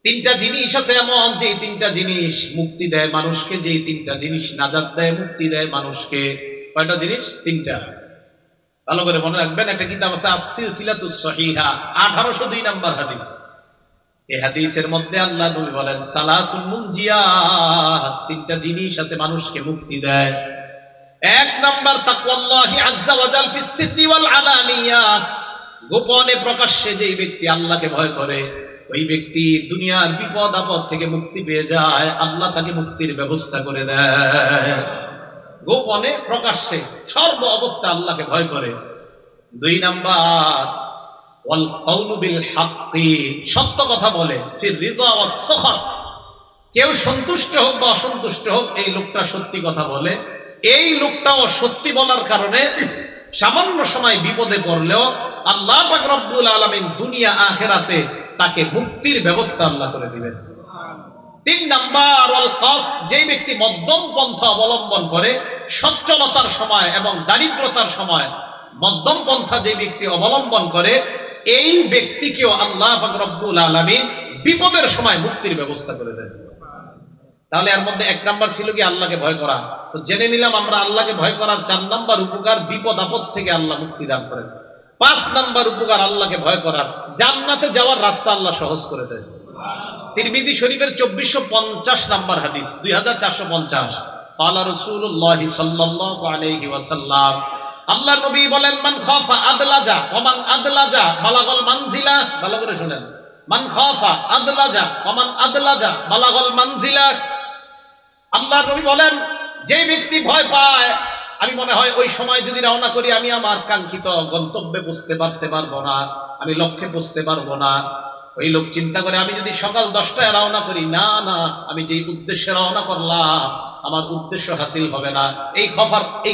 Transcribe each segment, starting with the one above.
তিনটা জিনিস আছে এমন, যে তিনটা জিনিস মুক্তি দেয় মানুষকে, যে তিনটা জিনিস নাজাত দেয়, মুক্তি দেয় মানুষকে। কয়টা জিনিস? তিনটা। ভালো করে মনে রাখবেন। একটা কিতাব আছে আস-সিলসিলাতুস সহিহা, 1802 নম্বর হাদিস। এই হাদিসের মধ্যে আল্লাহ নবী বলেন সালাসুল মুনজিয়াত, তিনটা জিনিস আছে মানুষকে মুক্তি দেয়। এক নাম্বার তাকওয়াল্লাহি আযজা ওয়া জাল ফিস সিররি ওয়াল আলানিয়া, গোপনে প্রকাশ্যে যেই ব্যক্তি আল্লাহকে ভয় করে ওই ব্যক্তি দুনিয়ার বিপদ আপদ থেকে মুক্তি পেয়ে যায়, আল্লাহ তাকে মুক্তির ব্যবস্থা করে দেয়। গোপনে প্রকাশ্যে সর্ব অবস্থা আল্লাহকে ভয় করে। দুই নাম্বার ওয়াল কাউলু বিল হাক্কি, সত্য কথা বলে। ফির রিজা ওয়াস সাখাত, কেউ সন্তুষ্ট হোক বা অসন্তুষ্ট হোক এই লোকটা সত্যি কথা বলে। এই লোকটাও সত্যি বলার কারণে সামান্য সময় বিপদে পড়লেও আল্লাহ পাক রব্বুল আলামিন দুনিয়া আখিরাতে তাকে মুক্তির ব্যবস্থা আল্লাহ করে দিবেন। তিন নাম্বার ওয়াল কাসদ, যে ব্যক্তি মধ্যম পন্থা অবলম্বন করে সচ্ছলতার সময় এবং দারিদ্রতার সময় মধ্যম পন্থা যে ব্যক্তি অবলম্বন করে এই ব্যক্তিকেও আল্লাহ পাক রব্বুল আলামিন বিপদের সময় মুক্তির ব্যবস্থা করে দেন। তাহলে এর মধ্যে এক নাম্বার ছিল কি আল্লাহকে ভয় করা। তো জেনে নিলাম আমরা আল্লাহকে ভয় করার 4 নাম্বার উপকার, বিপদ আপদ থেকে আল্লাহ মুক্তি দান করেন। 5 নাম্বার উপকার আল্লাহকে ভয় করার, জান্নাতে যাওয়ার রাস্তা আল্লাহ সহজ করে দেন। তিরমিজি শরীফের 2450 নাম্বার হাদিস, 2450, ক্বালা রাসূলুল্লাহ সাল্লাল্লাহু আলাইহি ওয়াসাল্লাম, আল্লাহর নবী বলেন মান খাফা আদলাজা ওয়া মান আদলাজা বালাগাল মানজিলা। ভালো করে শুনেন, মান খাফা আদলাজা ওয়া মান আদলাজা বালাগাল মানজিলা। আল্লাহর নবী বলেন যে ব্যক্তি ভয় পায়, আমি মনে হয় ওই সময় যদি রওনা করি আমি আমার কাঙ্ক্ষিত গন্তব্যে পৌঁছতে পারবো না, আমি লক্ষ্যে পৌঁছতে পারবো না। ওই লোক চিন্তা করে আমি যদি সকাল 10টায় রওনা করি, না না, আমি যে উদ্দেশ্যে রওনা করলাম আমার উদ্দেশ্য হাসিল হবে না। এই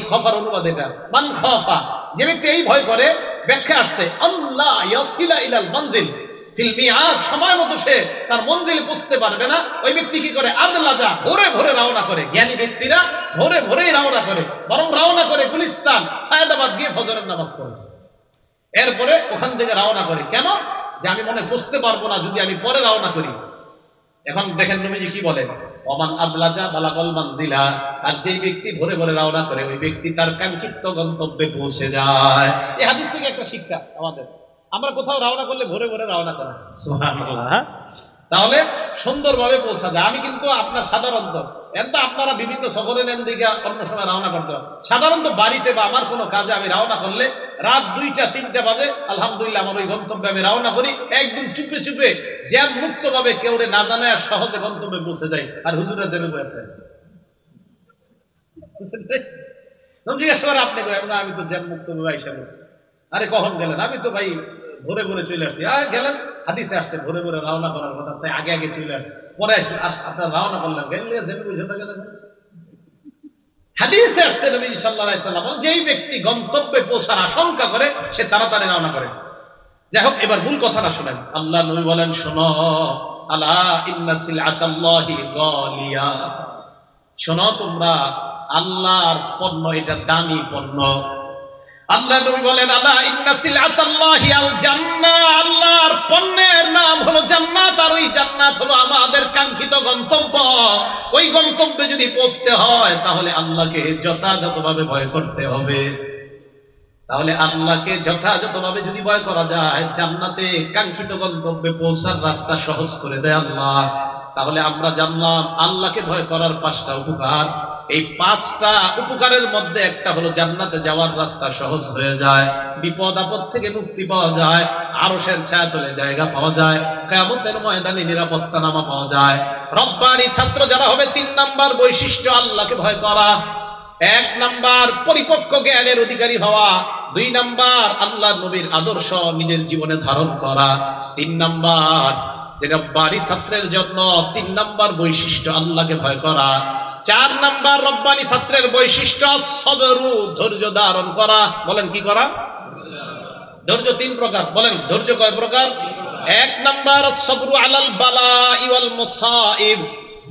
খফার অনুবাদ এটা, মান খাফা, যে ব্যক্তি এই ভয় করে, ব্যাখ্যা আসছে আল্লাহ ইয়াসিলা ইলাল মানজিল ফিল মিআদ, সময় মতো সে তার মঞ্জিলে পৌঁছতে পারবে না। ওই ব্যক্তি কি করে? আদলাজা, ভোরে ভোরে রওনা করে। জ্ঞানী ব্যক্তিরা ভোরে ভোরেই রওনা করে, বরং রওনা করে গুলিস্তান সায়েদাবাদ গিয়ে ফজরের নামাজ পড়ে, এরপরে ওখান থেকে রওনা করে। কেন? যে আমি মনে বুঝতে পারবো না যদি আমি পরে রওনা করি। এখন দেখেন নবীজি কি বলেন, ওমান আদলাজা বালাগাল মানজিলা, আর যে ব্যক্তি ভোরে ভোরে রওনা করে ওই ব্যক্তি তার কাঙ্ক্ষিত গন্তব্যে পৌঁছে যায়। এই হাদিস থেকে একটা শিক্ষা আমাদের, আমরা কোথাও রওনা করলে ভোরে ভোরে রওনা করা, সুবহানাল্লাহ, তাহলে সুন্দরভাবে পৌঁছা যায়। আমি কিন্তু আপনার সাধারণত আপনারা বিভিন্ন সফরে নেন দিকে অন্য সময় রওনা করতে হয়, সাধারণত বাড়িতে বা আমার কোনো কাজে আমি রওনা করলে রাত 2টা-3টা বাজে আলহামদুলিল্লাহ আমার ওই গন্তব্যে আমি রওনা করি, একদম চুপে চুপে জ্যাম মুক্ত ভাবে, কেউ না জানে আর সহজে গন্তব্যে পৌঁছে যাই। আর হুজুরা জেনে বসে জিজ্ঞাসা করে আপনি আমি তো জ্যাম মুক্ত ভাবে আইসা বলছি। আরে কখন গেলেন? আমি তো ভাই ভোরে ভোরে চলে আসছি। গেলেন, হাদিসে আসছে ভোরে ভোরে রওনা করার কথা, তাই আগে আগে চলে আসছে, পরে আপনার রওনা করলেন, গেলেন। হাদিসে আসছে নবী সাল্লাল্লাহু আলাইহি ওয়াসাল্লাম যেই ব্যক্তি গন্তব্যে পৌঁছার আশঙ্কা করে সে তাড়াতাড়ি রওনা করে। যাই হোক, এবার ভুল কথাটা শুনেন। আল্লাহ নবী বলেন, শোনো, আলা ইন্না সিলআতাল্লাহি গালিয়া, শোনো তোমরা, আল্লাহর পণ্য এটা দামি পণ্য। আল্লাহ নবী বলেন, আলা ইন্না সিলআতাল্লাহি আল জান্নাহ, আল্লাহর পণ্যের নাম হলো জান্নাত, আর ওই জান্নাত হলো আমাদের কাঙ্ক্ষিত গন্তব্য। ওই গন্তব্যে যদি পৌঁছতে হয় তাহলে আল্লাহকে যথাযথভাবে ভয় করতে হবে। তাহলে আল্লাহকে যথাযথভাবে যদি ভয় করা যায়, জান্নাতে কাঙ্ক্ষিত গন্তব্যে পৌঁছার রাস্তা সহজ করে দেয় আল্লাহ। তাহলে আমরা জানলাম আল্লাহকে ভয় করার 5টা উপকার। এই 5টা উপকারের মধ্যে একটা হলো জান্নাতে যাওয়ার রাস্তা সহজ হয়ে যায়, বিপদ আপদ থেকে মুক্তি পাওয়া যায়, আরশের ছায়াতলে জায়গা পাওয়া যায়, কিয়ামতের ময়দানে নিরাপত্তা নামা পাওয়া যায়। রব্বানী ছাত্র যারা হবে, 3 নাম্বার বৈশিষ্ট্য আল্লাহকে ভয় করা। 1 নাম্বার পরিপক্ক জ্ঞানের অধিকারী হওয়া, 2 নাম্বার আল্লাহর নবীর আদর্শ নিজের জীবনে ধারণ করা, 3 নাম্বার যেটা বাড়ি ছাত্রের জন্য 3 নাম্বার বৈশিষ্ট্য আল্লাহকে ভয় করা। 4 নাম্বার রব্বানী ছাত্রের বৈশিষ্ট্য সবরু, ধৈর্য ধারণ করা। বলেন কি করা? ধৈর্য 3 প্রকার। বলেন ধৈর্য কয় প্রকার? 1 নাম্বার সবরু আলাল বালাই ওয়াল মুসাইব,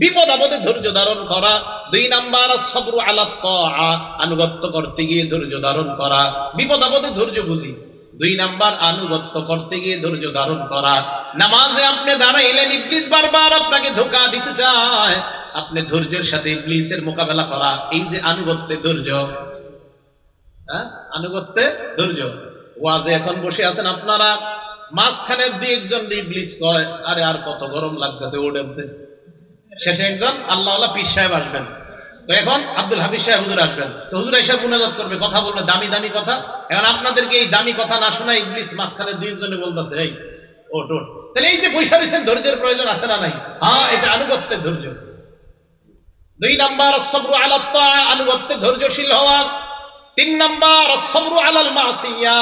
বিপদ আপদে ধৈর্য ধারণ করা। 2 নাম্বার সবরু আলাত তাআ, আনুগত্য করতে গিয়ে ধৈর্য ধারণ করা, বিপদ আপদে ধৈর্য বুঝি। 2 নাম্বার আনুগত্য করতে গিয়ে ধৈর্য ধারণ করা। নামাজে আপনি দাঁড়াইলেন, ইবলিস বারবার আপনাকে ধোঁকা দিতে চায়, আপনি ধৈর্যের সাথে ইবলিসের মোকাবেলা করা, এই যে আনুগত্যে ধৈর্য, আনুগত্যে ধৈর্য। ওয়াজে এখন বসে আছেন আপনারা, মাঝখানের 2-1 ইবলিস কয় আরে আর কত গরম লাগতেছে ওডেনতে, শেষে একজন আল্লাহওয়ালা পীর সাহেব আসবেন, তো এখন আব্দুল হাফিজ সাহেব হুজুর আসবেন, তো হুজুর এসে মুনাজাত করবে, কথা বলবে দামি দামি কথা। এখন আপনাদেরকে এই দামি কথা না শোনায় ইবলিস মাঝখানে 2-1 বলতেছে এই ওট ওট। তাহলে এই যে পয়সা দিচ্ছেন, ধৈর্যের প্রয়োজন আছে না নাই? হ্যাঁ, এটা আনুগত্যের ধৈর্য। 2 নাম্বার সবরু আলা তাআ, আনুগত্যে ধৈর্যশীল হওয়া। 3 নাম্বার সবরু আলাল মাসিয়া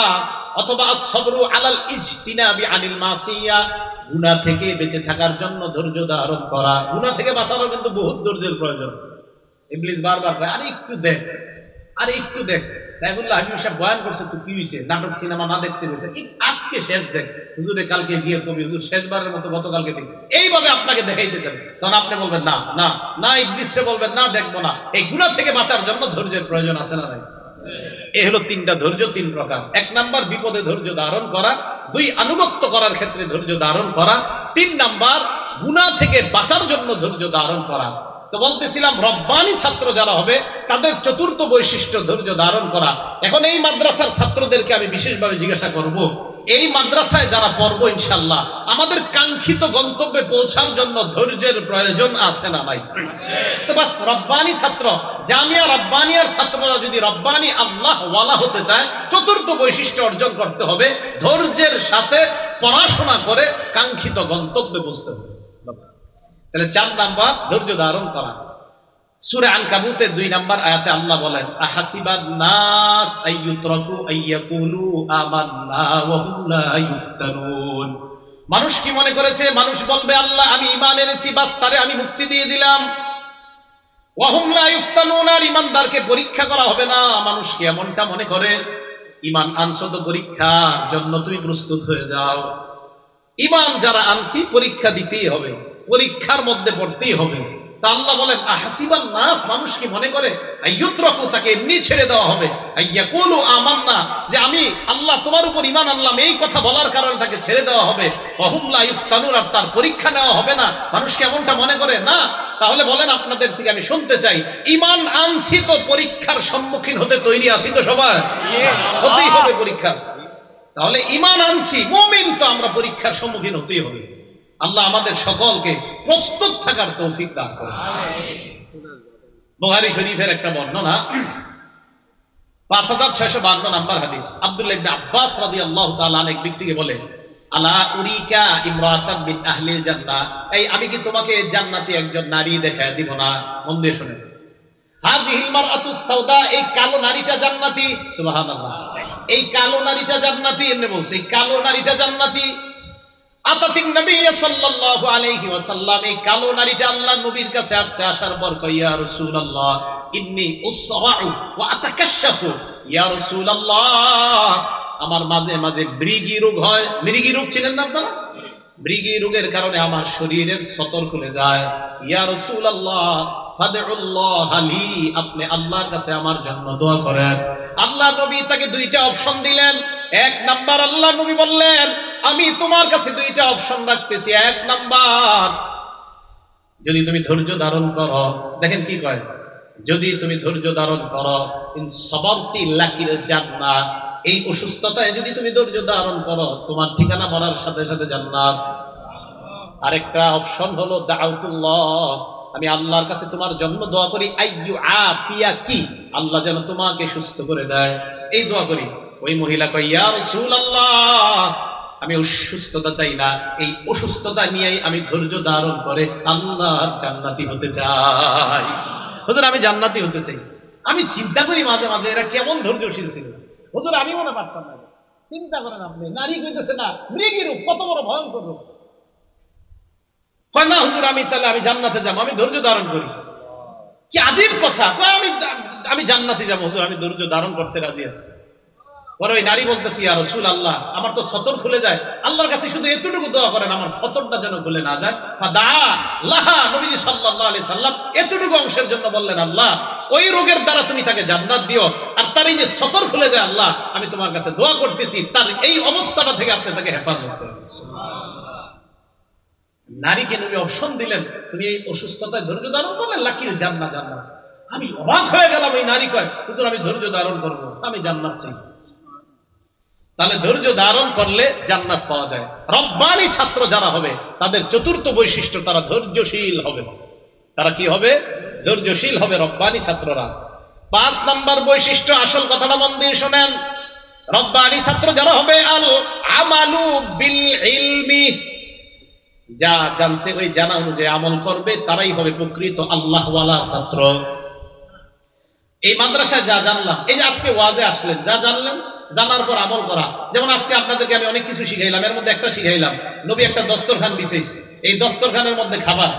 অথবা সবরু আলাল ইজতিনাবি আনিল মাসিয়া, গুনাহ থেকে বেঁচে থাকার জন্য ধৈর্য ধারণ করা। গুনাহ থেকে বাঁচানোর কিন্তু বহুত ধৈর্যের প্রয়োজন। ইবলিস বারবার কয় আরে একটু দেখ, আরে একটু দেখ, সাইফুল্লাহ হাকিম সাহেব বয়ান করছে, তো কি হয়েছে, নাটক সিনেমা না দেখতে গেছে, আজকে শেষ দেখ, হুজুরে কালকে গিয়ে কবি হুজুর শেষবারের মতো গতকালকে দেখ, এইভাবে আপনাকে দেখাইতে চান, তখন আপনি বলবেন না না না, ইবলিসে বলবেন না দেখবো না। এই গুনাহ থেকে বাঁচার জন্য ধৈর্যের প্রয়োজন আছে না নাই? এই হলো 3টা ধৈর্য, 3 প্রকার। 1 নাম্বার বিপদে ধৈর্য ধারণ করা, 2 আনুগত্য করার ক্ষেত্রে ধৈর্য ধারণ করা, 3 নাম্বার গুনাহ থেকে বাঁচার জন্য ধৈর্য ধারণ করা। তো বলতেছিলাম রব্বানি ছাত্র যারা হবে তাদের 4র্থ বৈশিষ্ট্য ধৈর্য ধারণ করা। এখন এই মাদ্রাসার ছাত্রদেরকে আমি বিশেষভাবে জিজ্ঞাসা করব, এই মাদ্রাসায় যারা পড়বো ইনশাআল্লাহ আমাদের কাঙ্ক্ষিত গন্তব্যে পৌঁছার জন্য ধৈর্যের প্রয়োজন আছে না নাই? তো বাস রব্বানি ছাত্র, জামিয়া রব্বানিয়ার ছাত্ররা যদি রব্বানি আল্লাহ ওয়ালা হতে চায়, 4র্থ বৈশিষ্ট্য অর্জন করতে হবে, ধৈর্যের সাথে পড়াশোনা করে কাঙ্ক্ষিত গন্তব্যে পৌঁছতে হবে। তাহলে 4 নাম্বার ধৈর্য ধারণ করা। সূরা আনকাবুতের 2 নাম্বার আয়াতে আল্লাহ বলেন আহাসিবান নাস আইয়ুতরাকু আইয়াকুলু আমান্না ওয়া হুম লা ইফতানুন। মানুষ কি মনে করেছে, মানুষ বলবে আল্লাহ আমি ঈমান এনেছি, বাস তারে আমি মুক্তি দিয়ে দিলাম। ওয়া হুম লা ইফতানুন, আর ঈমানদারকে পরীক্ষা করা হবে না। মানুষ কি এমনটা মনে করে? ঈমান আনছো তো পরীক্ষার জন্য তুমি প্রস্তুত হয়ে যাও। ঈমান যারা আনছি পরীক্ষা দিতেই হবে, পরীক্ষার মধ্যে পড়তেই হবে। তা আল্লাহ বলেন আহাসিবান নাস, মানুষ কি মনে করে আইয়ুতরাকু, তাকে এমনি ছেড়ে দেওয়া হবে, আইয়াকুলু আমান্না, যে আমি আল্লাহ তোমার উপর ঈমান আনলাম, এই কথা বলার কারণে তাকে ছেড়ে দেওয়া হবে, ওয়া হুম লা ইফতানুন, আর তার পরীক্ষা নেওয়া হবে না। মানুষ কি এমনটা মনে করে? না। তাহলে বলেন আপনাদের থেকে আমি শুনতে চাই, ঈমান আনছি তো পরীক্ষার সম্মুখীন হতে তৈরি আছি তো সবাই? হতেই হবে পরীক্ষা। তাহলে ঈমান আনছি, মুমিন তো আমরা পরীক্ষার সম্মুখীন হতেই হবে। আল্লাহ আমাদের সকলকে প্রস্তুত থাকার তৌফিক দান করুন। বুখারী শরীফের একটা বর্ণনা, 5652 নাম্বার হাদিস, আব্দুল্লাহ ইবনে আব্বাস রাদিয়াল্লাহু তাআলা আনহু এক ব্যক্তিকে বলে আলা উরিকা ইমরাতান মিন আহলিল জান্নাহ, এই আমি কি তোমাকে জান্নাতি একজন নারী দেখায় দিব না? মন দিয়ে শুনেন, হাযিহিল মারআতুস সাউদা, এই কালো নারীটা জান্নাতি। সুবহানাল্লাহ, এই কালো নারীটা জান্নাতি, এমনি বলছে এই কালো নারীটা জান্নাতি। আতাতিন নবী সাল্লাল্লাহু আলাইহি ওয়াসাল্লাম, এই কালো নারীটা আল্লাহর নবীর কাছে আসছে, আসার পর কয় ইয়া রাসূলুল্লাহ ইন্নী উসরাউ ওয়া আতাকাশশাফু, ইয়া রাসূলুল্লাহ আমার মাঝে মাঝে মৃগী রোগ হয়। মৃগী রোগ চিনেন না আপনারা? মৃগী রোগের কারণে আমার শরীরের সতর খুলে যায়। ইয়া রাসূলুল্লাহ ফাদউল্লাহ লি, আপনি আল্লাহর কাছে আমার জন্য দোয়া করেন। আল্লাহ নবী তাকে 2টা অপশন দিলেন। 1 নাম্বার আল্লাহ নবী বললেন আমি তোমার কাছে 2টা অপশন রাখতেছি। 1 নাম্বার, যদি তুমি ধৈর্য ধারণ করো, দেখেন কি কয়, যদি তুমি ধৈর্য ধারণ করো, ইন সাবারতি লাকিল জান্নাহ, এই অসুস্থতায় যদি তুমি ধৈর্য ধারণ করো তোমার ঠিকানা মরার সাথে সাথে জান্নাত। আরেকটা অপশন হলো দাউতুল্লাহ, আমি আল্লাহর কাছে তোমার জন্য দোয়া করি আইয়ু আফিয়াকি, আল্লাহ যেন তোমাকে সুস্থ করে দেয়, এই দোয়া করি। ওই মহিলা কয় ইয়া রাসূলুল্লাহ আমি অসুস্থতা চাই না, এই অসুস্থতা নিয়েই আমি ধৈর্য ধারণ করে আল্লাহর জান্নাতি হতে চাই। হুজুর আমি জান্নাতি হতে চাই। আমি চিন্তা করি মাঝে মাঝে এরা কেমন ধৈর্যশীল ছিল। হুজুর আমি মনে পারতাম না। চিন্তা করেন আপনি, নারী কইতেছে না মৃগী রূপ, কত বড় ভয়ঙ্কর রূপ। কয় না হুজুর আমি তাহলে আমি জান্নাতে যাবো, আমি ধৈর্য ধারণ করি। কি আজীব কথা, আমি জান্নাতে যাবো হুজুর, আমি ধৈর্য ধারণ করতে রাজি আছি। পরে ওই নারী বলতেছি ইয়া রাসূলুল্লাহ আমার তো সতর খুলে যায়, আল্লাহর কাছে শুধু এতটুকু দোয়া করেন আমার সতরটা যেন খুলে না যায়। ফাদা লাহা, নবীজি সাল্লাল্লাহু আলাইহি সাল্লাম এতটুকু অংশের জন্য বললেন আল্লাহ ওই রোগের দ্বারা তুমি তাকে জান্নাত দিও, আর তার আপনার এই যে সতর খুলে যায়, আল্লাহ আমি তোমার কাছে দোয়া করতেছি তার এই অবস্থাটা থেকে আপনি তাকে হেফাজত করেন। নারীকে নবী অপশন দিলেন, তুমি এই অসুস্থতায় ধৈর্য ধারণ করলেন, লাকির জান্নাত। জান্নাত। আমি অবাক হয়ে গেলাম, এই নারী কয় হুজুর আমি ধৈর্য ধারণ করবো, আমি জান্নাত চাই। তাহলে ধৈর্য ধারণ করলে জান্নাত পাওয়া যায়। রব্বানি ছাত্র যারা হবে তাদের চতুর্থ বৈশিষ্ট্য, তারা ধৈর্যশীল হবে। তারা কি হবে? ধৈর্যশীল হবে রব্বানি ছাত্ররা। 5 নাম্বার বৈশিষ্ট্য, আসল কথাটা মন দিয়ে শোনেন। রব্বানি ছাত্র যারা হবে, আল আমালু বিল ইলমি, যা জানছে ওই জানা অনুযায়ী আমল করবে, তারাই হবে প্রকৃত আল্লাহওয়ালা ছাত্র। এই মাদ্রাসায় যা জানলাম, এই যে আজকে ওয়াজে আসলেন, যা জানলেন জানার পর আমল করা। যেমন আজকে আপনাদেরকে আমি অনেক কিছু শিখাইলাম, এর মধ্যে একটা শিখাইলাম, নবী একটা দস্তরখান বিছাইছে, এই দস্তরখানের মধ্যে খাবার।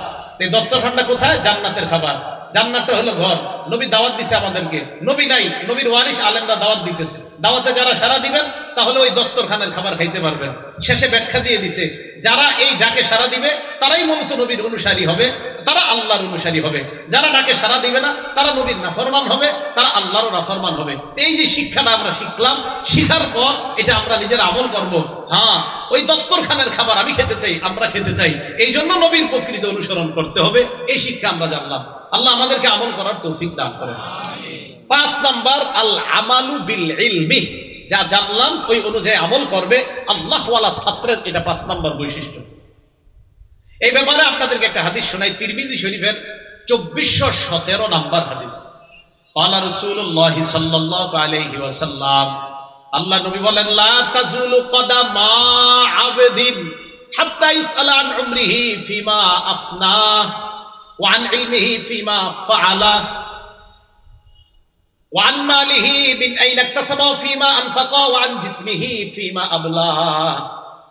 এই দস্তরখানটা কোথায়? জান্নাতের খাবার। জান্নাতটা হলো ঘর। নবী দাওয়াত দিছে আমাদেরকে, নবী নাই, নবীর ওয়ারিস আলেমরা দাওয়াত দিতেছে। দাওয়াতে যারা সাড়া দিবেন তাহলে ওই দস্তরখানের খাবার খাইতে পারবেন। শেষে ব্যাখ্যা দিয়ে দিছে, যারা এই ডাকে সাড়া দিবে তারাই মূলত নবীর অনুসারী হবে, তারা আল্লাহর অনুসারী হবে। যারা ডাকে সাড়া দিবে না তারা নবীর নাফরমান হবে, তারা আল্লাহরও নাফরমান হবে। এই যে শিক্ষাটা আমরা শিখলাম, শিখার পর এটা আমরা নিজের আমল করব। হ্যাঁ, ওই দস্তরখানের খাবার আমি খেতে চাই, আমরা খেতে চাই, এই জন্য নবীর প্রকৃত অনুসরণ করতে হবে। এই শিক্ষা আমরা জানলাম। আল্লাহ আমাদেরকে আমল করার তৌফিক দান করেন। 5 নাম্বার, আল আমালু বিল ইলমি, যা জানলাম ওই অনুযায়ী আমল করবে আল্লাহওয়ালা ছাত্রের, এটা 5 নাম্বার বৈশিষ্ট্য। এই ব্যাপারে আপনাদেরকে একটা হাদিস শোনাই, তিরমিজি শরীফের 2417 নাম্বার হাদিস। ক্বালা রাসূলুল্লাহ সাল্লাল্লাহু আলাইহি ওয়াসাল্লাম, আল্লাহ নবী বলেন, লা তাজুলু কদামা আবদিন হাত্তা ইসআলা আন উমরিহি ফিমা আফনা ওয়া আন ইলমিহি ফিমা ফাআলা ওয়া আন মালিহি মিন আইনা ইকতাসাবা ফিমা আনফাকা ওয়া আন জিসমিহি ফিমা আবলা।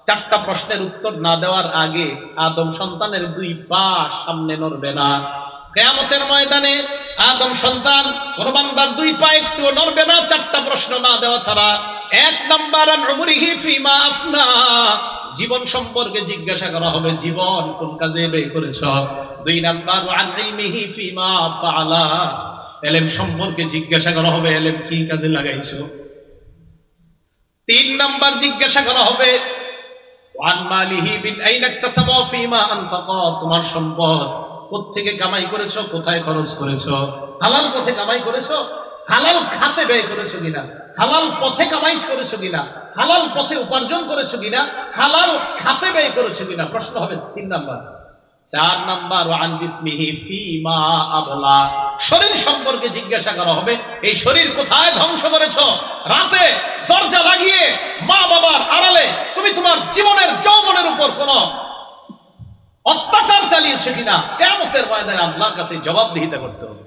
4টা প্রশ্নের উত্তর না দেওয়ার আগে আদম সন্তানের 2 পা সামনে নড়বে না। কিয়ামতের ময়দানে আদম সন্তান কোন বান্দার 2 পা একটু নড়বে না 4টা প্রশ্ন না দেওয়া ছাড়া। 1 নাম্বার, আন উমরিহি ফিমা আফনা, জীবন সম্পর্কে জিজ্ঞাসা করা হবে, জীবন কোন কাজে ব্যয় করেছ। 2 নাম্বার, আন ইলমিহি ফিমা ফাআলা, ইলম সম্পর্কে জিজ্ঞাসা করা হবে, ইলম কি কাজে লাগাইছো। 3 নাম্বার জিজ্ঞাসা করা হবে, ওয়ান মালিহি মিন আইনা ইকতাসাবা ফিমা আনফাকা, তোমার সম্পদ কোত্থেকে কামাই করেছো, কোথায় খরচ করেছো। হালাল পথে কামাই করেছো, হালাল খাতে ব্যয় করেছো কিনা, হালাল পথে কামাই করেছো কিনা, হালাল পথে উপার্জন করেছো কিনা, হালাল খাতে ব্যয় করেছো কিনা, প্রশ্ন হবে 3 নাম্বার। 4 নাম্বার, ওয়ান জিসমিহি ফিমা আবলা, শরীর সম্পর্কে জিজ্ঞাসা করা হবে, এই শরীর কোথায় ধ্বংস করেছো। রাতে দরজা লাগিয়ে মা বাবার আড়ালে তুমি তোমার জীবনের যৌবনের উপর কোন অত্যাচার চালিয়েছো কিনা, কিয়ামতের ময়দানে আল্লাহর কাছে জবাবদিহিতা করতে হবে।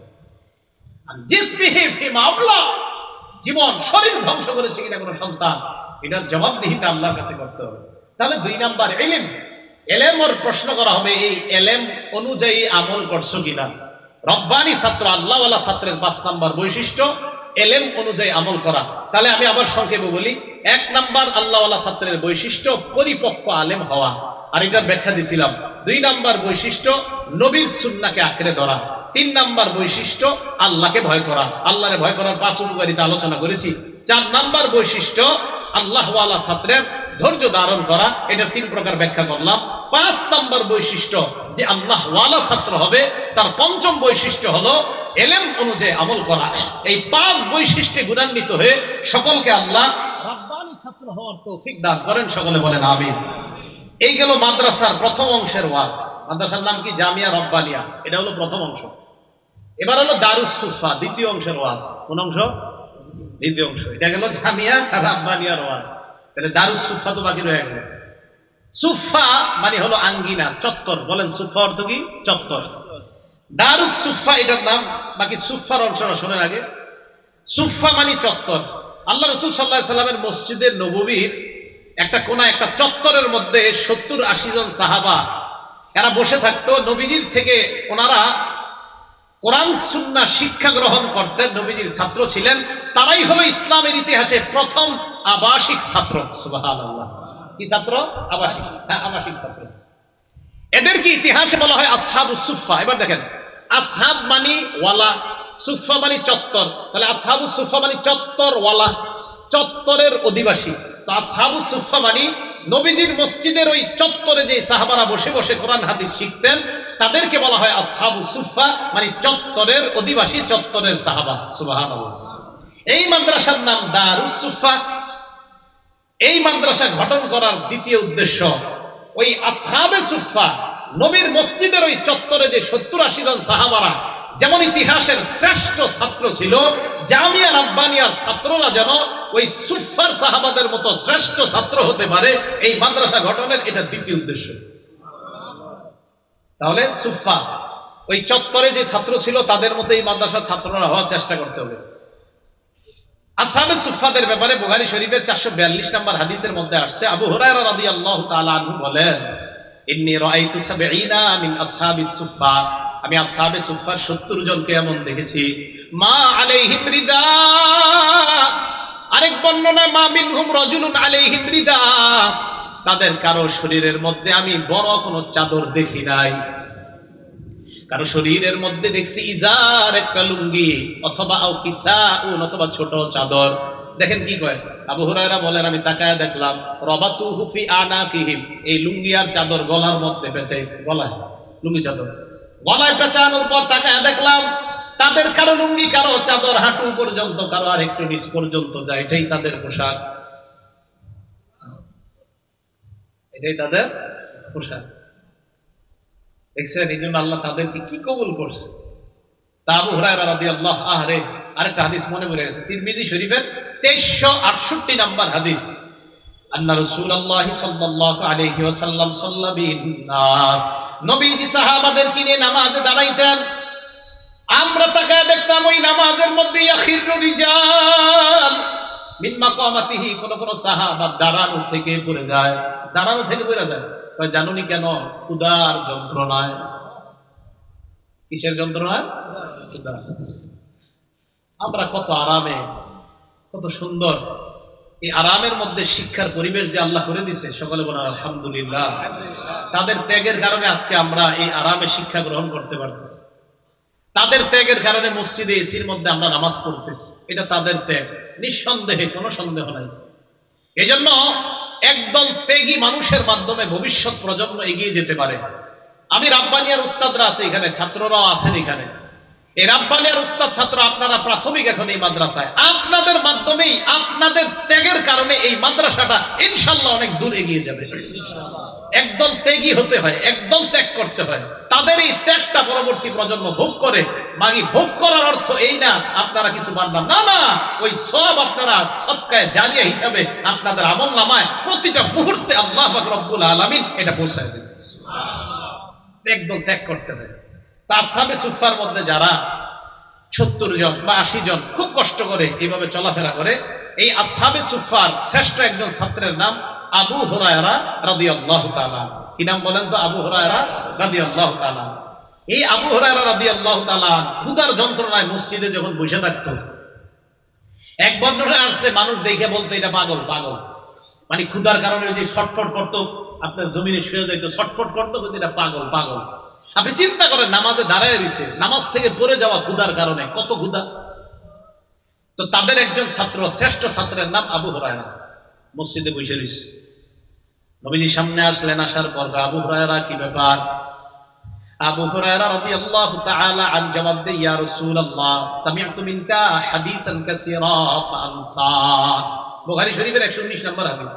জিসমিহি ফিমা আবলা, জীবন শরীর ধ্বংস করেছে কিনা কোন সন্তান, এটার জবাবদিহিতা আল্লাহর কাছে করতে হবে। তাহলে 2 নাম্বার, ইলম, এলেমর প্রশ্ন করা হবে, এই এলেম অনুযায়ী আমল করছো কিনা। রব্বানি ছাত্র, আল্লাহওয়ালা ছাত্রের 5 নাম্বার বৈশিষ্ট্য এলেম অনুযায়ী আমল করা। তাহলে আমি আবার সংক্ষেপে বলি, 1 নাম্বার আল্লাহওয়ালা ছাত্রের বৈশিষ্ট্য পরিপক্ক আলেম হওয়া, আর এটার ব্যাখ্যা দিছিলাম। 2 নাম্বার বৈশিষ্ট্য নবীর সুন্নাহকে আঁকড়ে ধরা। 3 নাম্বার বৈশিষ্ট্য আল্লাহকে ভয় করা, আল্লাহরে ভয় করার 5 উপকারিতা আলোচনা করেছি। 4 নাম্বার বৈশিষ্ট্য আল্লাহওয়ালা ছাত্রের ধৈর্য ধারণ করা, এটা 3 প্রকার ব্যাখ্যা করলাম। 5 নাম্বার বৈশিষ্ট্য যে আল্লাহওয়ালা ছাত্র হবে, তার 5ম বৈশিষ্ট্য হলো এলেম অনুযায়ী আমল করা। এই 5 বৈশিষ্ট্যে গুণান্বিত হয়ে সকলকে আল্লাহ রব্বানি ছাত্র হওয়ার তৌফিক দান করেন, সকলে বলেন আমিন। এই গেল মাদ্রাসার প্রথম অংশের ওয়াজ। মাদ্রাসার নাম কি? জামিয়া রব্বানিয়া, এটা হলো প্রথম অংশ। এবার হলো দারুস সুফা, দ্বিতীয় অংশের ওয়াজ। কোন অংশ? দ্বিতীয় অংশ। এটা গেল জামিয়া রব্বানিয়ার ওয়াজ। তাহলে দারুস সুফা তো বাকি রয়ে গেল। সুফা মানে হলো আঙ্গিনা, চত্বর। বলেন সুফা অর্থ কি? চত্বর। দারুস সুফা এটার নাম। বাকি সুফার অংশটা শোনেন আগে। সুফা মানে চত্বর। আল্লাহ রাসূল সাল্লাল্লাহু আলাইহি সাল্লামের মসজিদে নববীর একটা কোনা, একটা চত্বরের মধ্যে 70-80 জন সাহাবা এরা বসে থাকতো। নবীজির থেকে ওনারা কোরআন সুন্নাহ শিক্ষা গ্রহণ করতেন, নবীজির ছাত্র ছিলেন। তারাই হলো ইসলামের ইতিহাসে প্রথম আবাসিক ছাত্র। সুবহানাল্লাহ। কি ছাত্র? আবাসিক। হ্যাঁ, আবাসিক ছাত্র। এদেরকে ইতিহাসে বলা হয় আসহাবুস সুফা। এবার দেখেন, আসহাব মানি ওয়ালা, সুফা মানে চত্বর, তাহলে আসহাবু সুফা মানে চত্বরওয়ালা, চত্বরের অধিবাসী। তো আসহাবু সুফা মানে নবীজির মসজিদের ওই চত্বরে যে সাহাবারা বসে বসে কোরআন হাদিস শিখতেন তাদেরকে বলা হয় আসহাবু সুফা, মানে চত্বরের অধিবাসী, চত্বরের সাহাবা। সুবহানাল্লাহ। এই মাদ্রাসার নাম দারুস সুফা। এই মাদ্রাসা গঠন করার দ্বিতীয় উদ্দেশ্য, ওই আসহাবে সুফা নবীর মসজিদের ওই চত্বরে যে 70-80 জন সাহাবারা যেমন ইতিহাসের শ্রেষ্ঠ ছাত্র ছিল, জামিয়া রাব্বানিয়ার ছাত্ররা যেন ওই সুফার সাহাবাদের মতো শ্রেষ্ঠ ছাত্র হতে পারে, এই মাদ্রাসা গঠনের এটা দ্বিতীয় উদ্দেশ্য। তাহলে সুফা ওই চত্বরে যে ছাত্র ছিল তাদের মতো এই মাদ্রাসার ছাত্ররা হওয়ার চেষ্টা করতে হবে। আসহাবে সুফাদের ব্যাপারে বুখারী শরীফের 442 নম্বর হাদিসের মধ্যে আসছে, আবু হুরায়রা রাদিয়াল্লাহু তাআলা আনহু বলেন, ইন্নী রাআইতু 70 মিন আসহাবিস সুফা, আমি আসহাবে সুফার 70 জনকে এমন দেখেছি, মা আলাইহিম রিদা, আরেক বর্ণনা মা মিনহুম রাজুলুন আলাইহিম রিদা, তাদের কারো শরীরের মধ্যে আমি বড় কোনো চাদর দেখি নাই, কারো শরীরের মধ্যে দেখছি ইজার, একটা লুঙ্গি, অথবা আও কিসাউন, অথবা ছোট চাদর। দেখেন কি কয়, আবু হুরায়রা বলেন আমি তাকায় দেখলাম, রাবাতুহু ফি আনাকিহিম, এই লুঙ্গি আর চাদর গলার মধ্যে পেঁচাইছে, গলায় লুঙ্গি চাদর গলায় পেঁচানোর পর তাকায় দেখলাম তাদের কারো লুঙ্গি, কারো চাদর হাঁটু পর্যন্ত, কারো আর একটু নিচ পর্যন্ত যায়, এটাই তাদের পোশাক, এটাই তাদের পোশাক। দেখছেন, এই জন্য আল্লাহ তাদেরকে কি কবুল করছে। তা আবু হুরায়রা রাদিয়াল্লাহু আনহু আরেকটা হাদিস মনে পড়ে গেছে, তিরমিজি শরীফের 2368 নম্বর হাদিস, আন্না রাসূলুল্লাহ সাল্লাল্লাহু আলাইহি ওয়াসাল্লাম সাল্লা বিন নাস, নবীজি সাহাবাদেরকে নিয়ে নামাজে দাঁড়াইতেন, আমরা তাকায় দেখতাম ওই নামাজের মধ্যে ইয়াখিরু রিজাল মিন মাকামাতিহি, কোন কোন সাহাবা দাঁড়ানো থেকে পড়ে যায়, দাঁড়ানো থেকে পড়ে যায়। জানুনি কেন? ক্ষুধার যন্ত্রণায়। কিসের যন্ত্রণায়? ক্ষুধা। আমরা কত আরামে, কত সুন্দর এই আরামের মধ্যে শিক্ষার পরিবেশ যে আল্লাহ করে দিছে, সকলে বলেন আলহামদুলিল্লাহ। তাদের ত্যাগের কারণে আজকে আমরা এই আরামে শিক্ষা গ্রহণ করতে পারতেছি, তাদের ত্যাগের কারণে মসজিদে এসির মধ্যে আমরা নামাজ পড়তেছি, এটা তাদের ত্যাগ, নিঃসন্দেহে, কোনো সন্দেহ নাই। এজন্য একদল ত্যাগী মানুষের মাধ্যমে ভবিষ্যৎ প্রজন্ম এগিয়ে যেতে পারে। আমি রাব্বানিয়ার উস্তাদরা আছে এখানে, ছাত্ররাও আছেন এখানে, এই রাব্বানিয়ার উস্তাদ ছাত্র আপনারা প্রাথমিক এখন এই মাদ্রাসায়, আপনাদের মাধ্যমেই, আপনাদের ত্যাগের কারণে এই মাদ্রাসাটা ইনশাআল্লাহ অনেক দূর এগিয়ে যাবে। একদল ত্যাগী হতে হয়, একদল ত্যাগ করতে হয়, তাদের এই ত্যাগটা পরবর্তী প্রজন্ম ভোগ করে। মাগি ভোগ করার অর্থ এই না আপনারা কিছু বানলাম, না না, ওই সব আপনারা সদকায়ে জারিয়া হিসাবে আপনাদের আমলনামায় প্রতিটা মুহূর্তে আল্লাহ পাক রব্বুল আলামিন এটা পৌঁছায় দেন। একদল ত্যাগ করতে হয়। তা আসহাবে সুফার মধ্যে যারা 70 জন বা 80 জন খুব কষ্ট করে এইভাবে চলাফেরা করে, এই আসহাবে সুফার শ্রেষ্ঠ একজন ছাত্রের নাম আবু হুরায়রা রাদিয়াল্লাহু তাআলা। কি নাম বলেন তো? আবু হুরায়রা রাদিয়াল্লাহু তাআলা। এই আবু হুরায়রা রাদিয়াল্লাহু তাআলা ক্ষুধার যন্ত্রণায় মসজিদে যখন বসে থাকতো, এক বর্ণনা আসছে মানুষ দেখে বলতো এটা পাগল, পাগল, মানে ক্ষুধার কারণে যে ছটফট করতো, আপনার জমিনে শুয়ে যাইতো, ছটফট করতো, কিন্তু এটা পাগল, পাগল। আপনি চিন্তা করেন, নামাজে দাঁড়ায় রয়েছে, নামাজ থেকে পড়ে যাওয়া ক্ষুধার কারণে, কত ক্ষুধা। তো তাদের একজন ছাত্র, শ্রেষ্ঠ ছাত্রের নাম আবু হুরায়রা, মসজিদে বসে রয়েছে। নবীজি সামনে আসলেন, আসার পর আবু হুরায়রা কি ব্যাপার? আবু হুরায়রা রাদিয়াল্লাহু তাআলা আন জবাব দেয়, ইয়া রাসূলুল্লাহ সামি'তু মিনকা হাদিসান কাসীরা ফাআনসা। বুখারী শরীফের 119 নম্বর হাদিস।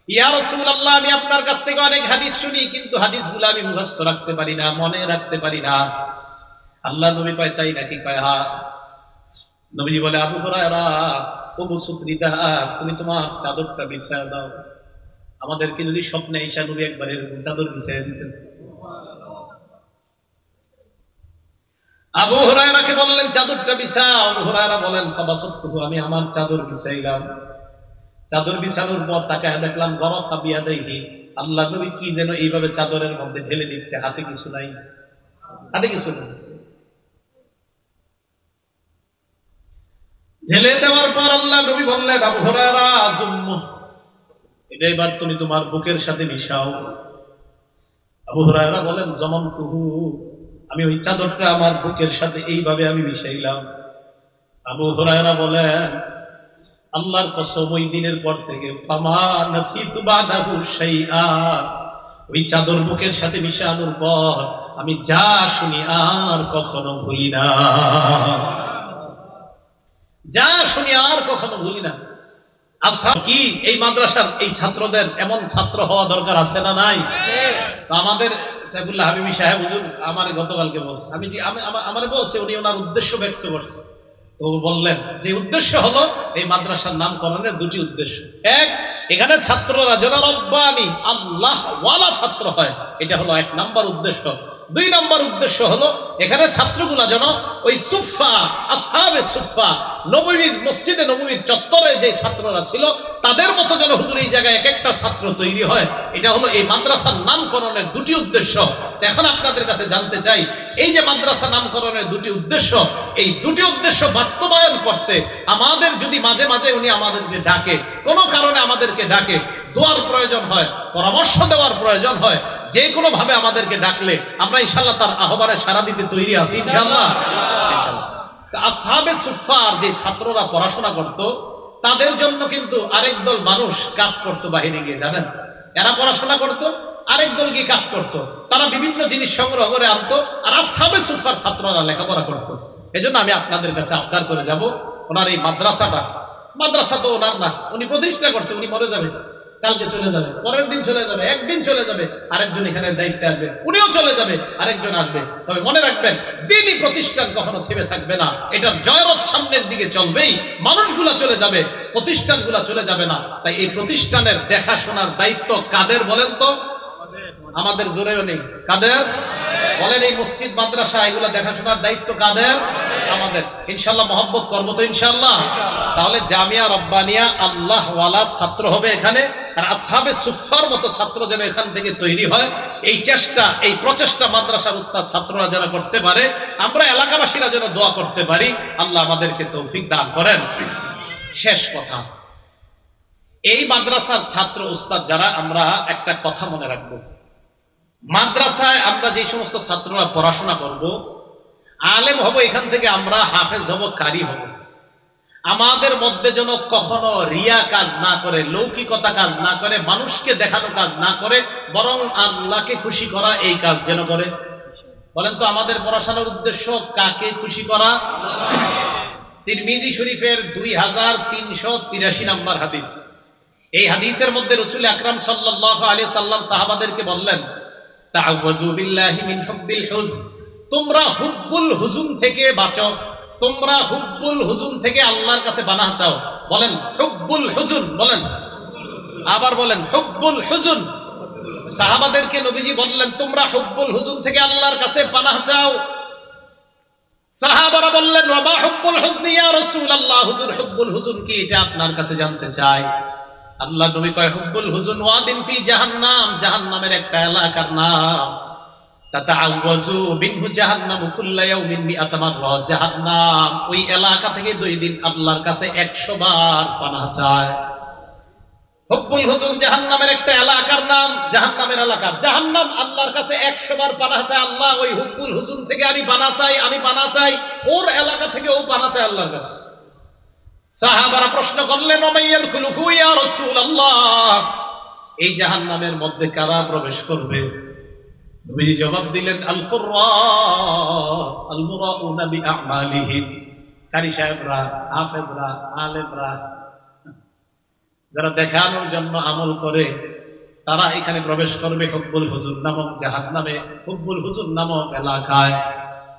ইয়া রাসূলুল্লাহ, আমি আপনার কাছ থেকে অনেক হাদিস শুনি, কিন্তু হাদিসগুলো আমি মুখস্থ রাখতে পারি না, মনে রাখতে পারি না। আল্লাহ নবী কয়, তাই নাকি? কয় হ্যাঁ। নবীজি বলে, আবু হুরায়রা উবসুতরিদা, তুমি তোমার চাদরটা বিছায়া দাও। আমাদেরকে যদি স্বপ্নে ঈশা নবী একবার এরকম চাদর বিছায়া দিতেন। আবু হুরায়রাকে বললেন চাদরটা বিছাও। আবু হুরায়রা বলেন, ফাবাসাতহু, আমি আমার চাদর বিছাইলাম। চাদর বিছানোর পর তাকায় দেখলাম গরাফা বিয়াদাইহি, আল্লাহ নবী কি যেন এইভাবে চাদরের মধ্যে ঢেলে দিচ্ছে, হাতে কিছু নাই, হাতে কিছু নাই। ঢেলে দেওয়ার পর আল্লাহ নবী বললেন, আবু হুরায়রা আযুম্মু, এটা এবার তুমি তোমার বুকের সাথে মিশাও। আবু হুরায়রা বলেন, জমানতুহু, আমি ওই চাদরটা আমার বুকের সাথে এইভাবে আমি মিশাইলাম। আবু হুরায়রা বলেন, আল্লাহর কসম ওই দিনের পর থেকে ফামা নাসিতু বাদাহু শাইআ, ওই চাদর বুকের সাথে মিশানোর পর আমি যা শুনি আর কখনো ভুলি না, যা শুনি আর কখনো ভুলি না। আচ্ছা, কি এই মাদ্রাসার এই ছাত্রদের এমন ছাত্র হওয়া দরকার আছে না নাই? আমাদের সাইফুল্লাহ হাবিবি সাহেব হুজুর আমার গতকালকে বলছে, আমারে বলছে, উনি ওনার উদ্দেশ্য ব্যক্ত করছে। তো বললেন যে উদ্দেশ্য হলো এই মাদ্রাসার নামকরণের দুটি উদ্দেশ্য। এক, এখানে ছাত্ররা যেন রব্বানি আল্লাহ ওয়ালা ছাত্র হয়, এটা হলো এক নাম্বার উদ্দেশ্য। দুই নাম্বার উদ্দেশ্য হলো এখানে ছাত্রগুলা যেন ওই সুফা আসহাবে সুফা নববীর মসজিদে নববীর চত্বরে যে ছাত্ররা ছিল তাদের মতো যেন হুজুর এই জায়গায় এক একটা ছাত্র তৈরি হয়। এটা হলো এই মাদ্রাসার নামকরণের দুটি উদ্দেশ্য। এখন আপনাদের কাছে জানতে চাই, এই যে মাদ্রাসা নামকরণের দুটি উদ্দেশ্য, এই দুটি উদ্দেশ্য বাস্তবায়ন করতে আমাদের যদি মাঝে মাঝে উনি আমাদেরকে ডাকে, কোনো কারণে আমাদেরকে ডাকে, দোয়ার প্রয়োজন হয়, পরামর্শ দেওয়ার প্রয়োজন হয়, যে কোনো ভাবে আমাদেরকে ডাকলে আমরা ইনশাআল্লাহ তার আহ্বানে সাড়া দিতে তৈরি আছি ইনশাআল্লাহ। আসহাবে সুফফার যে ছাত্ররা পড়াশোনা করত তাদের জন্য কিন্তু আরেক দল মানুষ কাজ করতো বাহিরে গিয়ে, জানেন? এরা পড়াশোনা করত, আরেক দল গিয়ে কাজ করত, তারা বিভিন্ন জিনিস সংগ্রহ করে আনতো, আর আসহাবে সুফফার ছাত্ররা লেখাপড়া করত। এজন্য আমি আপনাদের কাছে আবদার করে যাব, ওনার এই মাদ্রাসা তো ওনার না, উনি প্রতিষ্ঠা করছে, উনি মরে যাবে, কালকে চলে যাবে, পরের দিন চলে যাবে, একদিন চলে যাবে, আরেকজন এখানে দায়িত্বে আসবে, উনিও চলে যাবে, আরেকজন আসবে। তবে মনে রাখবেন, দ্বীনি প্রতিষ্ঠান কখনো থেমে থাকবে না, এটার জয়রথ সামনের দিকে চলবেই। মানুষগুলা চলে যাবে, প্রতিষ্ঠানগুলা চলে যাবে না। তাই এই প্রতিষ্ঠানের দেখাশোনার দায়িত্ব কাদের বলেন তো? আমাদের জোরেও নেই। কাদের বলেন? এই মসজিদ মাদ্রাসা এগুলা দেখাশোনার দায়িত্ব কাদের? আমাদের। ইনশাআল্লাহ মহব্বত করবো তো ইনশাআল্লাহ। তাহলে জামিয়া রব্বানিয়া আল্লাহ ওয়ালা ছাত্র হবে এখানে, আর আসহাবে সুফফার মতো ছাত্র যেন এখান থেকে তৈরি হয়, এই চেষ্টা, এই প্রচেষ্টা মাদ্রাসার উস্তাদ ছাত্ররা যেন করতে পারে, আমরা এলাকাবাসীরা যেন দোয়া করতে পারি, আল্লাহ আমাদেরকে তৌফিক দান করেন। শেষ কথা, এই মাদ্রাসার ছাত্র উস্তাদ যারা, আমরা একটা কথা মনে রাখবো, মাদ্রাসায় আমরা যে সমস্ত ছাত্ররা পড়াশোনা করব, আলেম হব, এখান থেকে আমরা হাফেজ হব, কারি হব, আমাদের মধ্যে যেন কখনো রিয়া কাজ না করে, লৌকিকতা কাজ না করে, মানুষকে দেখানো কাজ না করে, বরং আল্লাহকে খুশি করা এই কাজ যেন করে। বলেন তো, আমাদের পড়াশোনার উদ্দেশ্য কাকে খুশি করা? তিরমিজি শরীফের 2383 নম্বর হাদিস, এই হাদিসের মধ্যে রাসূল আকরাম সাল্লাল্লাহু আলাইহি সাল্লাম সাহাবাদেরকে বললেন, তাআওয়াযু বিল্লাহি মিন হুব্বিল হুজন, তোমরা হুব্বুল হুজুন থেকে বাঁচো, তোমরা হুব্বুল হুজুন থেকে আল্লাহর কাছে পানাহ চাও। বলেন হুব্বুল হুজুন, বলেন আবার বলেন হুব্বুল হুজুন। সাহাবাদেরকে নবীজি বললেন, তোমরা হুব্বুল হুজুন থেকে আল্লাহর কাছে পানাহ চাও। সাহাবারা বললেন, ওয়া মা হুব্বুল হুজনি ইয়া রাসূলুল্লাহ, হুজুর হুব্বুল হুজুন কি, এটা আপনার কাছে জানতে চাই। আল্লাহ নবী কয়, হুব্বুল হুজুন ওয়াদিন ফি জাহান্নাম, জাহান্নামের একটা এলাকার নাম। তাতাআওয়াযু বিনহু জাহান্নাম কুল্লা ইয়াউমিন মিআতা মাররা, জাহান্নাম ওই এলাকা থেকে 2 দিন আল্লাহর কাছে 100 বার পানাহ চায়। হুব্বুল হুজুন জাহান্নামের একটা এলাকার নাম, জাহান্নামের এলাকা, জাহান্নাম আল্লাহর কাছে 100 বার পানাহ চায়। আল্লাহ ওই হুব্বুল হুজুন থেকে আমি পানাহ চাই, আমি পানাহ চাই, ওর এলাকা থেকে ও পানাহ চায় আল্লাহর কাছে। সাহাবারা প্রশ্ন করলেন, ওমাইয়াল খুলুহু ইয়া রাসূলুল্লাহ, এই জাহান্নামের মধ্যে কারা প্রবেশ করবে? নবীজি জবাব দিলেন, আল কুররা আল মুরাউনা বিআমালিহিম, কারি সাহেবরা, হাফেজরা, আলেমরা, যারা দেখানোর জন্য আমল করে, তারা এখানে প্রবেশ করবে হুব্বুল হুজুন নামক জাহান্নামে, হুব্বুল হুজুন নামক এলাকায়।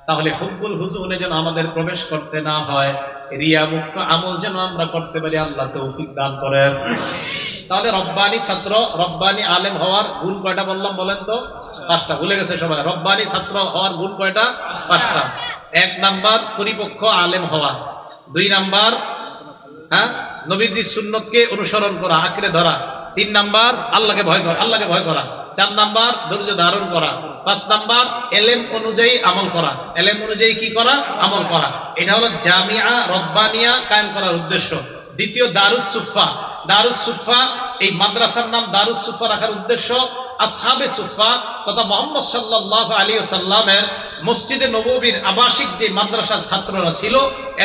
তাহলে হুব্বুল হুজুনে যেন আমাদের প্রবেশ করতে না হয়, রিয়া মুক্ত আমল যেন আমরা করতে পারি, আল্লাহ তৌফিক দান করেন। তাহলে রব্বানি ছাত্র, রব্বানি আলেম হওয়ার গুণ কয়টা বললাম বলেন তো? 5টা। ভুলে গেছে সবাই? রব্বানি ছাত্র হওয়ার গুণ কয়টা? 5টা। 1 নাম্বার পরিপক্ক আলেম হওয়া, 2 নাম্বার নবীজির সুন্নতকে অনুসরণ করা, আঁকড়ে ধরা, 3 নাম্বার আল্লাহকে ভয় করা, 4 নাম্বার ধৈর্য ধারণ করা, 5 নাম্বার এলেম অনুযায়ী আমল করা। এলেম অনুযায়ী কি করা? আমল করা। এটা হলো জামিয়া রব্বানিয়া কায়েম করার উদ্দেশ্য। দ্বিতীয় দারুস সুফা, দারুস সুফা, এই মাদ্রাসার নাম দারুস সুফা রাখার উদ্দেশ্য আসহাবে সুফা তথা মুহাম্মদ সাল্লাল্লাহু আলাইহি ওয়াসাল্লামের মসজিদে নববীর আবাসিক যে মাদ্রাসার ছাত্ররা ছিল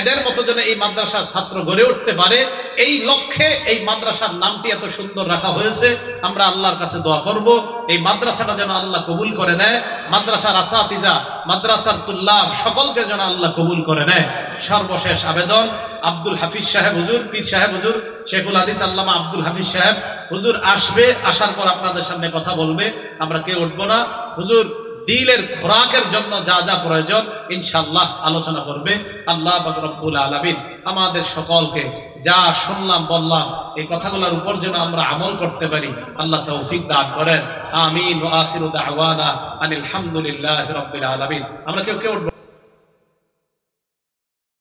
এদের মতো যেন এই মাদ্রাসার ছাত্র গড়ে উঠতে পারে, এই লক্ষ্যে এই মাদ্রাসার নামটি এত সুন্দর রাখা হয়েছে। আমরা আল্লাহর কাছে দোয়া করব এই মাদ্রাসাটা যেন আল্লাহ কবুল করে নেয়, মাদ্রাসার আসাতিজা, মাদ্রাসার তুল্লাব সকলকে যেন আল্লাহ কবুল করে নেয়। সর্বশেষ আবেদন, আব্দুল হাফিজ সাহেব হুজুর, পীর সাহেব হুজুর, শেখুল হাদিস আল্লামা আব্দুল হাফিজ সাহেব হুজুর আসবে, আসার পর আপনাদের সামনে কথা বলবে, আমরা কেউ উঠবো না। হুজুর দিলের খোরাকের জন্য যা যা প্রয়োজন ইনশাআল্লাহ আলোচনা করবে। আল্লাহ পাক রব্বুল আলামিন আমাদের সকলকে যা শুনলাম বললাম এই কথাগুলোর উপর যেন আমরা আমল করতে পারি, আল্লাহ তৌফিক দান করেন। আমিন ওয়া আখিরু দাওয়ানা আনিল হামদুলিল্লাহি রাব্বিল আলামিন। আমরা কেউ উঠবো